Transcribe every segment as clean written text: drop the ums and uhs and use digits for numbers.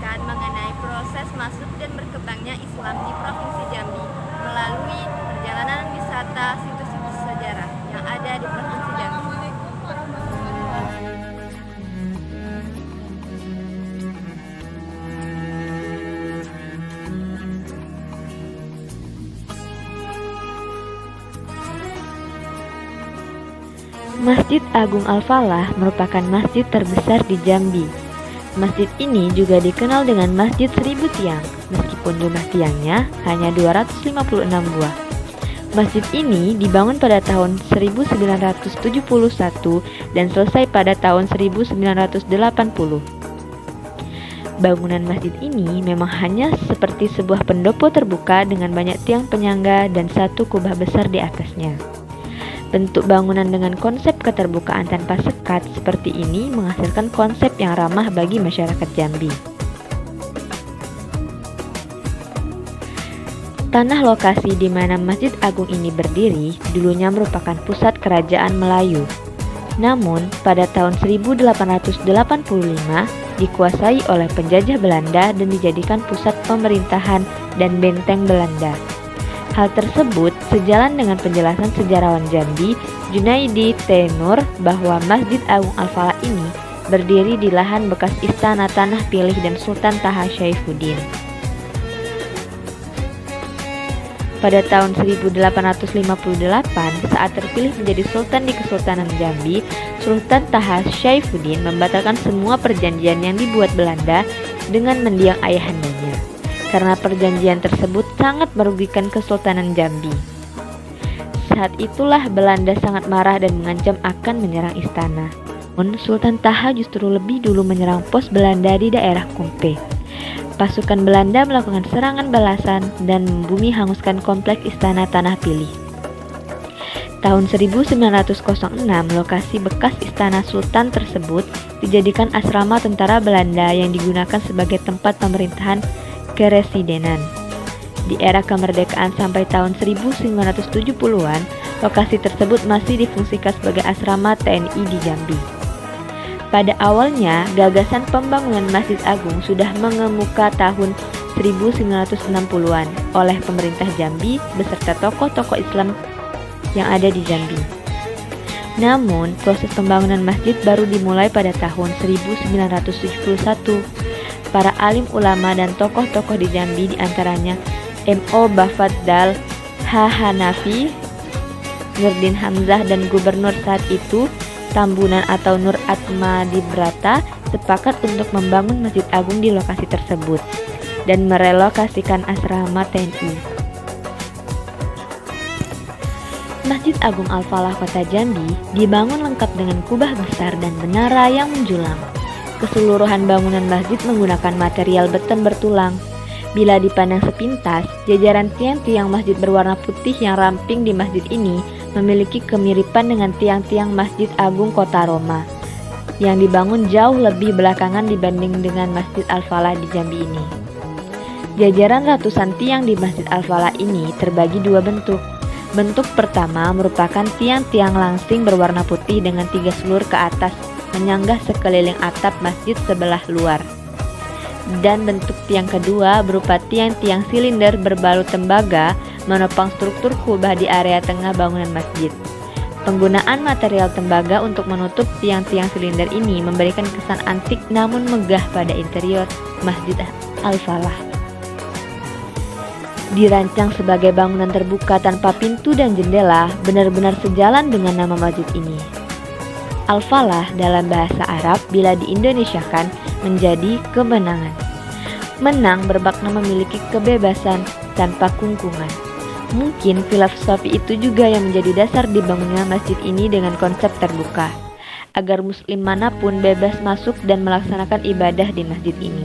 menceritakan mengenai proses masuk dan berkembangnya Islam di Provinsi Jambi melalui perjalanan wisata situs-situs sejarah yang ada di Provinsi Jambi. Masjid Agung Al-Falah merupakan masjid terbesar di Jambi. Masjid ini juga dikenal dengan Masjid 1000 Tiang, meskipun jumlah tiangnya hanya 256 buah. Masjid ini dibangun pada tahun 1971 dan selesai pada tahun 1980. Bangunan masjid ini memang hanya seperti sebuah pendopo terbuka dengan banyak tiang penyangga dan satu kubah besar di atasnya. Bentuk bangunan dengan konsep keterbukaan tanpa sekat seperti ini menghasilkan konsep yang ramah bagi masyarakat Jambi. Tanah lokasi di mana Masjid Agung ini berdiri dulunya merupakan pusat kerajaan Melayu. Namun, pada tahun 1885 dikuasai oleh penjajah Belanda dan dijadikan pusat pemerintahan dan benteng Belanda. Hal tersebut sejalan dengan penjelasan sejarawan Jambi, Junaidi T. Nur, bahwa Masjid Agung Al-Falah ini berdiri di lahan bekas istana Tanah Pilih dan Sultan Taha Syaifuddin. Pada tahun 1858, saat terpilih menjadi Sultan di Kesultanan Jambi, Sultan Taha Syaifuddin membatalkan semua perjanjian yang dibuat Belanda dengan mendiang ayahandanya, karena perjanjian tersebut sangat merugikan Kesultanan Jambi. Saat itulah Belanda sangat marah dan mengancam akan menyerang istana. Namun Sultan Taha justru lebih dulu menyerang pos Belanda di daerah Kumpe. Pasukan Belanda melakukan serangan balasan dan membumi hanguskan kompleks istana Tanah Pilih. Tahun 1906, lokasi bekas istana Sultan tersebut dijadikan asrama tentara Belanda yang digunakan sebagai tempat pemerintahan keresidenan. Di era kemerdekaan sampai tahun 1970-an, lokasi tersebut masih difungsikan sebagai asrama TNI di Jambi. Pada awalnya, gagasan pembangunan Masjid Agung sudah mengemuka tahun 1960-an oleh pemerintah Jambi beserta tokoh-tokoh Islam yang ada di Jambi. Namun, proses pembangunan masjid baru dimulai pada tahun 1971. Para alim ulama dan tokoh-tokoh di Jambi diantaranya M.O. Bafaddal H. Hanafi, Nurdin Hamzah dan gubernur saat itu Tambunan atau Nur Atmadibrata sepakat untuk membangun Masjid Agung di lokasi tersebut dan merelokasikan asrama TNI. Masjid Agung Al-Falah Kota Jambi dibangun lengkap dengan kubah besar dan menara yang menjulang. Keseluruhan bangunan masjid menggunakan material beton bertulang. Bila dipandang sepintas, jajaran tiang-tiang masjid berwarna putih yang ramping di masjid ini memiliki kemiripan dengan tiang-tiang Masjid Agung Kota Roma yang dibangun jauh lebih belakangan dibanding dengan Masjid Al-Falah di Jambi ini. Jajaran ratusan tiang di Masjid Al-Falah ini terbagi dua bentuk. Bentuk pertama merupakan tiang-tiang langsing berwarna putih dengan 3 sulur ke atas menyanggah sekeliling atap masjid sebelah luar. Dan bentuk tiang kedua berupa tiang-tiang silinder berbalut tembaga menopang struktur kubah di area tengah bangunan masjid. Penggunaan material tembaga untuk menutup tiang-tiang silinder ini memberikan kesan antik namun megah pada interior Masjid Al-Falah. Dirancang sebagai bangunan terbuka tanpa pintu dan jendela, benar-benar sejalan dengan nama masjid ini. Al-Falah dalam bahasa Arab bila diindonesiakan menjadi kemenangan. Menang bermakna memiliki kebebasan tanpa kungkungan. Mungkin filosofi itu juga yang menjadi dasar dibangunnya masjid ini dengan konsep terbuka, agar muslim manapun bebas masuk dan melaksanakan ibadah di masjid ini.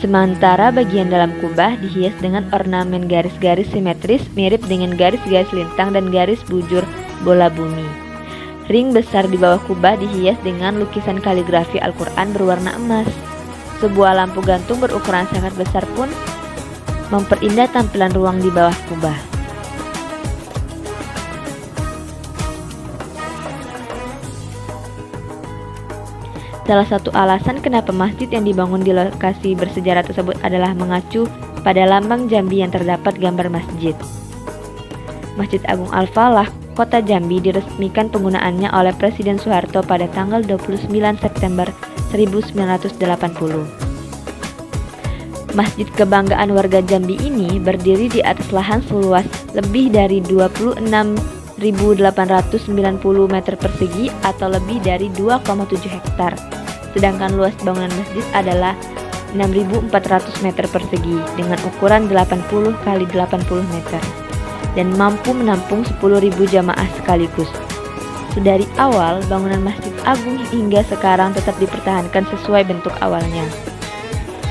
Sementara bagian dalam kubah dihias dengan ornamen garis-garis simetris mirip dengan garis-garis lintang dan garis bujur bola bumi. Ring besar di bawah kubah dihias dengan lukisan kaligrafi Al-Quran berwarna emas. Sebuah lampu gantung berukuran sangat besar pun memperindah tampilan ruang di bawah kubah. Salah satu alasan kenapa masjid yang dibangun di lokasi bersejarah tersebut adalah mengacu pada lambang Jambi yang terdapat gambar masjid. Masjid Agung Al-Falah, Kota Jambi diresmikan penggunaannya oleh Presiden Soeharto pada tanggal 29 September 1980. Masjid kebanggaan warga Jambi ini berdiri di atas lahan seluas lebih dari 26.890 meter persegi atau lebih dari 2,7 hektar. Sedangkan luas bangunan masjid adalah 6.400 meter persegi dengan ukuran 80 kali 80 meter dan mampu menampung 10.000 jamaah sekaligus. Sedari awal, bangunan Masjid Agung hingga sekarang tetap dipertahankan sesuai bentuk awalnya.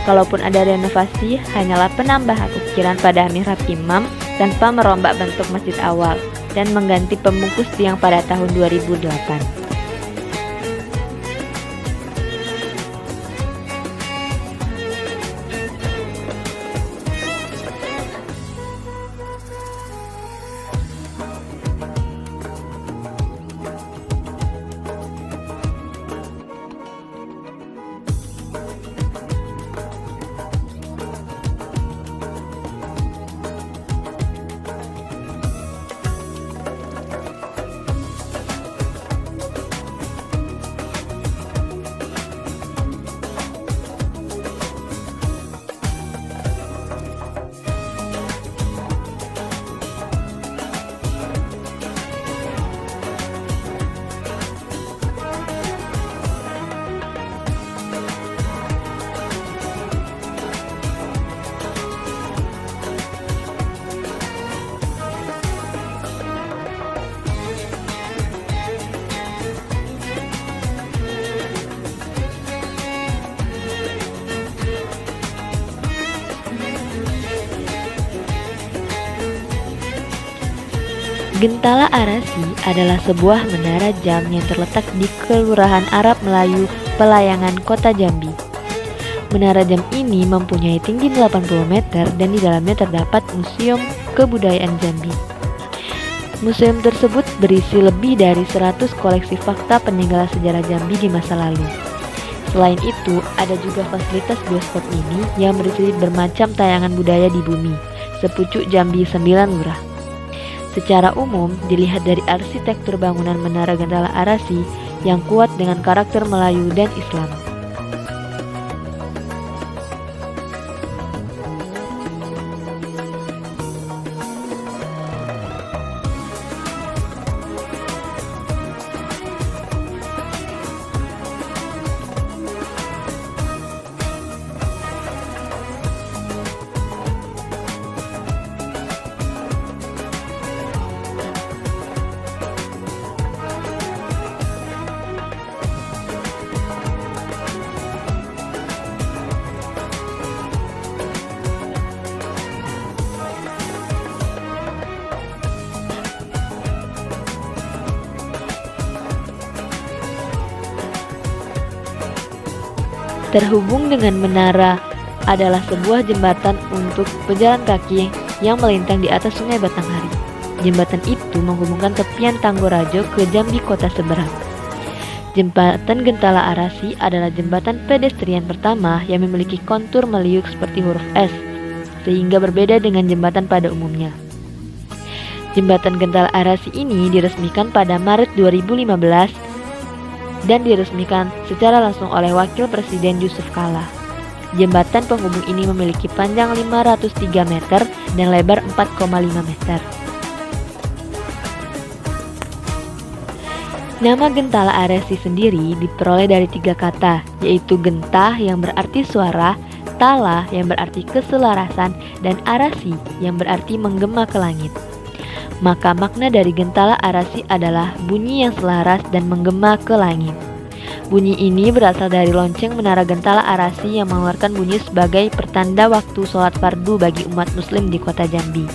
Kalaupun ada renovasi, hanyalah penambahan ukiran pada mihrab imam tanpa merombak bentuk masjid awal dan mengganti pembungkus tiang pada tahun 2008. Gentala Arasi adalah sebuah menara jam yang terletak di Kelurahan Arab Melayu, Pelayangan, Kota Jambi. Menara jam ini mempunyai tinggi 80 meter dan di dalamnya terdapat Museum Kebudayaan Jambi. Museum tersebut berisi lebih dari 100 koleksi fakta peninggalan sejarah Jambi di masa lalu. Selain itu, ada juga fasilitas bioskop mini yang berisi bermacam tayangan budaya di bumi, sepucuk Jambi 9 Lurah. Secara umum, dilihat dari arsitektur bangunan Menara Gentala Arasi yang kuat dengan karakter Melayu dan Islam. Terhubung dengan menara adalah sebuah jembatan untuk pejalan kaki yang melintang di atas Sungai Batanghari. Jembatan itu menghubungkan tepian Tanggorajo ke Jambi kota seberang. Jembatan Gentala Arasi adalah jembatan pedestrian pertama yang memiliki kontur meliuk seperti huruf S, sehingga berbeda dengan jembatan pada umumnya. Jembatan Gentala Arasi ini diresmikan pada Maret 2015 dan diresmikan secara langsung oleh Wakil Presiden Yusuf Kala. Jembatan penghubung ini memiliki panjang 503 meter dan lebar 4,5 meter. Nama Gentala Arasi sendiri diperoleh dari 3 kata, yaitu gentah yang berarti suara, tala yang berarti keselarasan, dan arasi yang berarti menggema ke langit. Maka makna dari Gentala Arasi adalah bunyi yang selaras dan menggema ke langit. Bunyi ini berasal dari lonceng Menara Gentala Arasi yang mengeluarkan bunyi sebagai pertanda waktu sholat fardu bagi umat muslim di kota Jambi.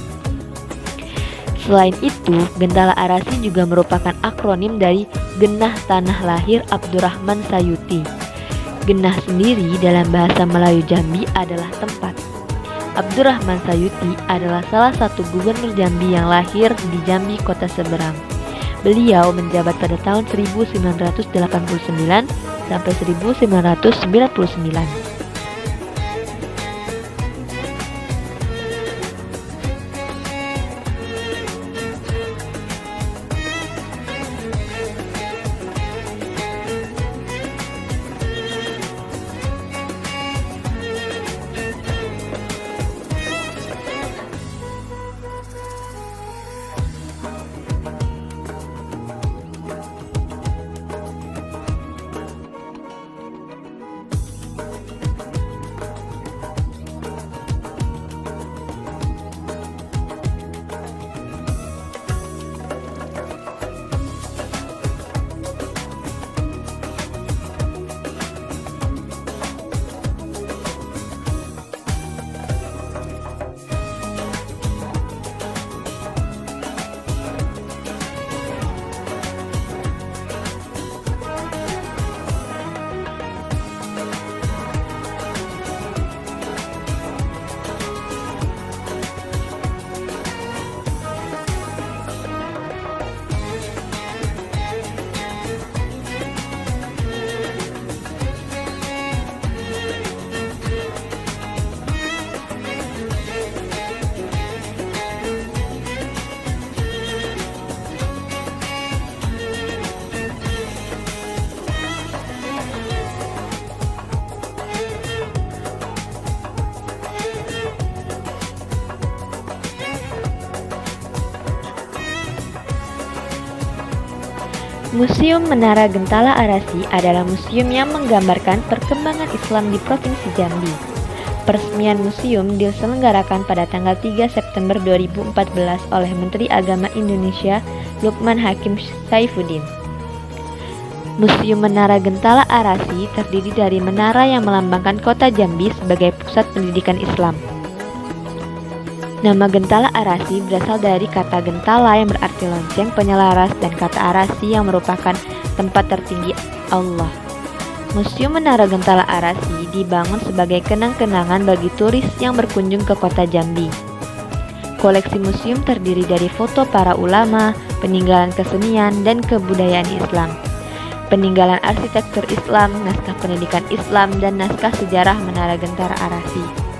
Selain itu, Gentala Arasi juga merupakan akronim dari Genah Tanah Lahir Abdurrahman Sayuti. Genah sendiri dalam bahasa Melayu Jambi adalah tempat. Abdurrahman Sayuti adalah salah satu gubernur Jambi yang lahir di Jambi kota seberang. Beliau menjabat pada tahun 1989 sampai 1999. Museum Menara Gentala Arasi adalah museum yang menggambarkan perkembangan Islam di Provinsi Jambi. Peresmian museum diselenggarakan pada tanggal 3 September 2014 oleh Menteri Agama Indonesia Lukman Hakim Saifuddin. Museum Menara Gentala Arasi terdiri dari menara yang melambangkan kota Jambi sebagai pusat pendidikan Islam. Nama Gentala Arasi berasal dari kata gentala yang berarti lonceng penyelaras dan kata arasi yang merupakan tempat tertinggi Allah. Museum Menara Gentala Arasi dibangun sebagai kenang-kenangan bagi turis yang berkunjung ke kota Jambi. Koleksi museum terdiri dari foto para ulama, peninggalan kesenian dan kebudayaan Islam, peninggalan arsitektur Islam, naskah pendidikan Islam, dan naskah sejarah Menara Gentala Arasi.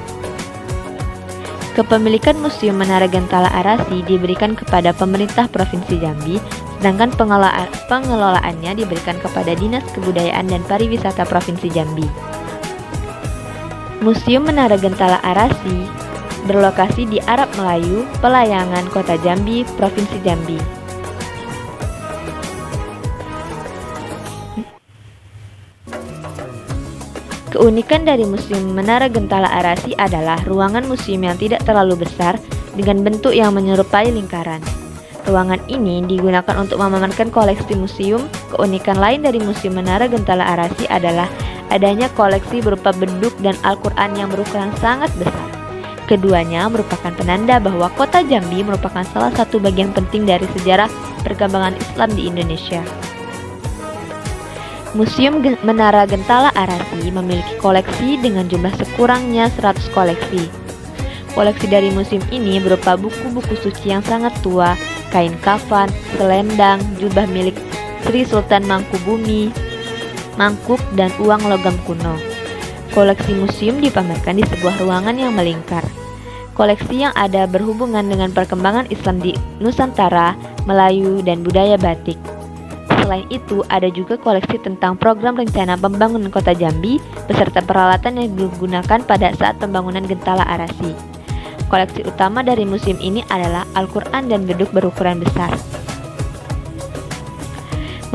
Kepemilikan Museum Menara Gentala Arasi diberikan kepada pemerintah Provinsi Jambi, sedangkan pengelolaannya diberikan kepada Dinas Kebudayaan dan Pariwisata Provinsi Jambi. Museum Menara Gentala Arasi berlokasi di Arab Melayu, Pelayangan, Kota Jambi, Provinsi Jambi. Keunikan dari Museum Menara Gentala Arasi adalah ruangan museum yang tidak terlalu besar dengan bentuk yang menyerupai lingkaran. Ruangan ini digunakan untuk memamerkan koleksi museum. Keunikan lain dari Museum Menara Gentala Arasi adalah adanya koleksi berupa beduk dan Al-Quran yang berukuran sangat besar. Keduanya merupakan penanda bahwa kota Jambi merupakan salah satu bagian penting dari sejarah perkembangan Islam di Indonesia. Museum Menara Gentala Arasi memiliki koleksi dengan jumlah sekurangnya 100 koleksi. Koleksi dari museum ini berupa buku-buku suci yang sangat tua, kain kafan, selendang, jubah milik Sri Sultan Mangkubumi, mangkuk, dan uang logam kuno. Koleksi museum dipamerkan di sebuah ruangan yang melingkar. Koleksi yang ada berhubungan dengan perkembangan Islam di Nusantara, Melayu, dan budaya batik. Selain itu, ada juga koleksi tentang program rencana pembangunan kota Jambi beserta peralatan yang digunakan pada saat pembangunan Gentala Arasi. Koleksi utama dari museum ini adalah Al-Quran dan beduk berukuran besar.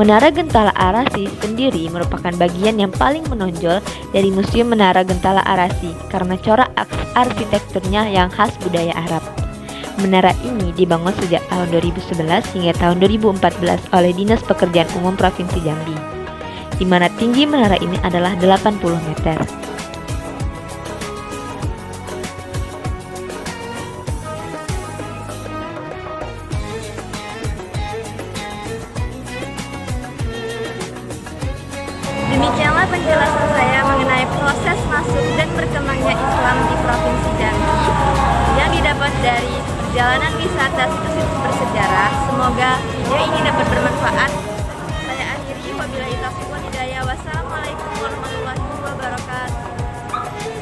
Menara Gentala Arasi sendiri merupakan bagian yang paling menonjol dari Museum Menara Gentala Arasi karena corak arsitekturnya yang khas budaya Arab. Menara ini dibangun sejak tahun 2011 hingga tahun 2014 oleh Dinas Pekerjaan Umum Provinsi Jambi, di mana tinggi menara ini adalah 80 meter. Demikianlah penjelasan saya mengenai proses masuk dan berkembangnya Islam di Provinsi Jambi yang didapat dari perjalanan wisata situs-situs bersejarah. Semoga video ini dapat bermanfaat. Saya akhiri, wabillahi taufiq wal hidayah.